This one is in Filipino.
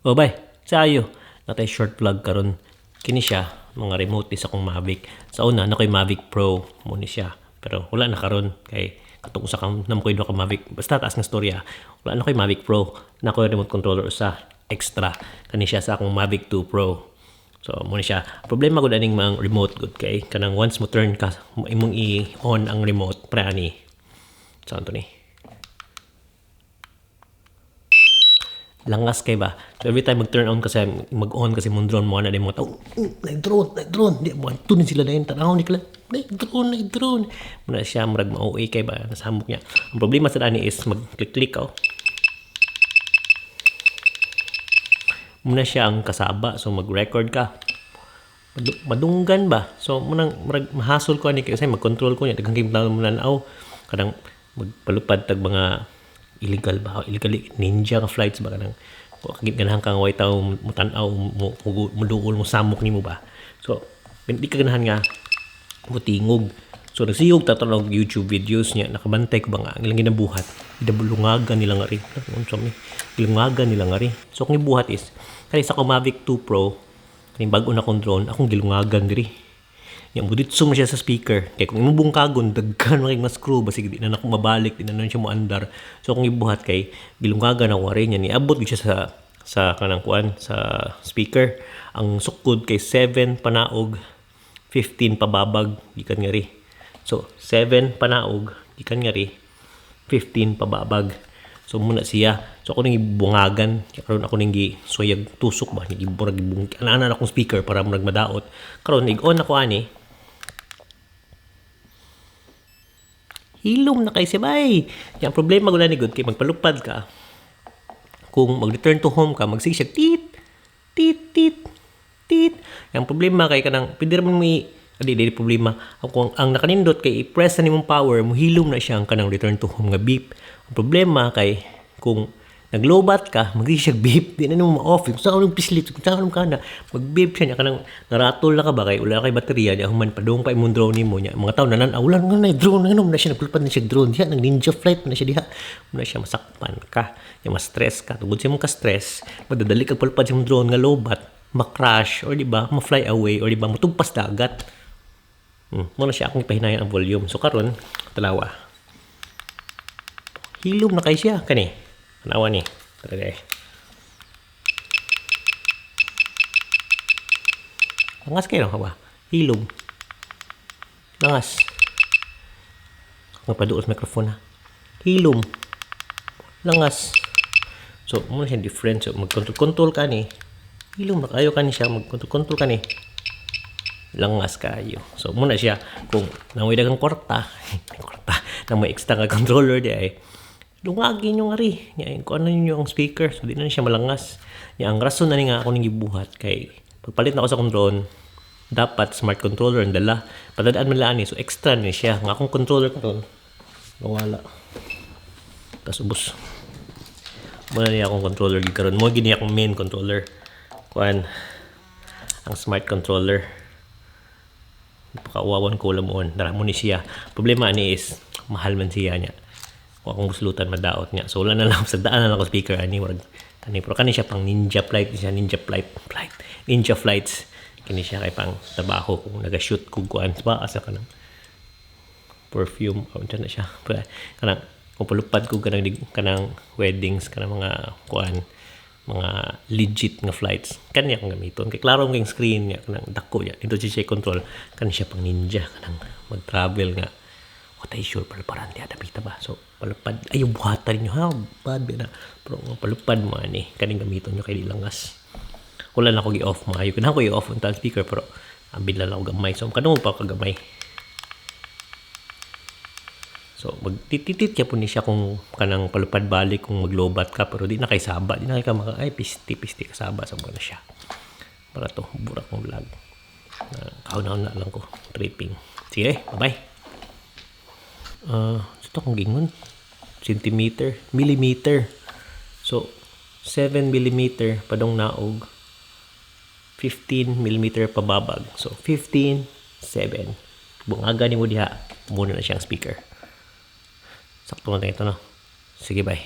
O bay, saayo. Natay short vlog karon. Kini siya, mga remote sa akong Mavic. Sa una, nakoy Mavic Pro mo ni siya. Pero wala na karon kay katong usa ka namoy ka Mavic. Basta taas nga storya. Wala na koy Mavic Pro. Nakoy remote controller sa extra. Kani siya sa akong Mavic 2 Pro. So mo ni siya. Problema gud aning mga remote gud kay kanang once mo turn ka imong i-on ang remote pre ani. So anto ni. Langas kay ba. So every time mag-turn on kasi mag-on kasi mong drone mo na din mo nag-drone di mo tunin sila dayon tanaw ni kala nag-drone muna siya murag mauwi kay ba nasamok niya. Ang problema sa dani is mag-click oh. Muna siya ang kasaba so mag-record ka madunggan ba so munang mahasol ko ani kasi mag-control ko niya daghang game mo nanaw kadang magpalupad tag mga illegal ba illegal ninja ka flights ba kanang kagit ganahan kang way taw mo tan-aw mo duol mo samok nimo ba so hindi ka ganahan nga mutingog so nagsiyog ta og YouTube videos niya nakabantay ko ba nga ang ilang ginabuhat idabulungagan nila nga ri unsa mi gilungagan nila nga ri so kung gibuhat is kani sa Mavic 2 Pro kaning bag-o na kong drone akong gilungagan diri yang buditso mo siya sa speaker kay kung imong bungkagon daghan maging mas screw basig di na nako mabalik di na nun siya mo andar so kung ibuhat kay gilungagan ako rin niya ni abot gid siya sa kanang kuan sa speaker ang sukod kay 7 panaog 15 pababag gikan nga ri so 7 panaog gikan nga ri 15 pababag so muna siya so ako ning ibungagan karon ako ning suyag tusok ba ni giburag ana akong speaker para murag madaot karon ig-on ako ani hilom na kay sibay. Yang problema gud ni good kay magpalupad ka. Kung mag-return to home ka, magsig tit tit tit tit. Yang problema kay kanang pwede man may di problema. Kung ang nakanindot kay i-press na nimong power, mohilom na siya ang kanang return to home nga beep. Ang problema kay kung naglobat ka, magsig beep, di na nimo ma-off. Kung saan ka pislit, kung saan ka na, mag-beep siya niya, kanang naratol na ka ba, kay wala kay baterya, niya, human pa doon pa imong drone nimo niya. Mga tao nanan, ulan nga na, drone, na siya, nagpulpad na siya drone, diha, nag ninja flight na siya diha, muna siya masakpan ka, yung ma-stress ka, tugod siya mong ka-stress, madadali kag pulpad siya mong drone nga lobat, ma-crash, or di ba, ma-fly away, or di ba, matugpas dagat. Muna siya akong ipahinayan ang volume. So karon talawa. Hilom na kay siya, kani. Tanawa ni. Talaga eh. Langas kayo ka ba? Hilom. Langas. Mapaduot microphone ha. Hilom. Langas. So, muna siya different. So, mag-control ka ni. Hilom na kayo ka ni siya. Mag-control ka ni. Langas kayo. So, muna siya. Kung namoy dagang korta. Namoy extra nga controller di ay. Dungagi nyo nga ri. Kung ano nyo ang speaker. So, di na siya malangas. Ang rason na nga ako nang gibuhat. Kay, pagpalit na ako sa drone, dapat smart controller ang dala. Patadaan man lang ni. So, extra na siya. Nga akong controller ko ron. Wala. Tapos, ubos. Muna niya akong controller gikaroon. Mo gini akong main controller. Kuan. Ang smart controller. Pakauwawan ko lang mo. Dara mo ni siya. Problema ni is, mahal man siya niya. Kung akong guslutan madaot niya. So, wala na lang. Sa daan na lang ako speaker. Pero kani siya pang ninja flight. Ninja flights. Kani siya kay pang trabaho. Kung nag-shoot kung kuhan. Ba, asa ka ng perfume. Dyan na siya. Pero, kanang, kung palupad ko kanang weddings, kanang mga kuhan, mga legit nga flights. Kanya akong gamiton. Kaya klaro ang screen niya. Kanang dako niya. Dito siya control. Kani siya pang ninja. Kanang mag-travel nga. What ay sure palaparan di ada pita ba so palupad ayo buhatan niyo ha bad na pero palupad mo ani kaning gamiton niyo kay langas wala na ko gi-off maayo kana ko i-off ang speaker pero ambil lang ako gamay so kanang pa kagamay so magtititit kaya po ni siya kung kanang palupad balik kung maglobat ka pero di na kay saba di na kay ka maka ay pisti ka saba sa mo na siya para to burak ng vlog kauna na lang ko tripping sige bye bye ito kong gingon centimeter, millimeter so 7 millimeter padong naog 15 millimeter pababag so 15, 7 bungaga ni mo diha muna na siyang speaker sakto na ito no sige bye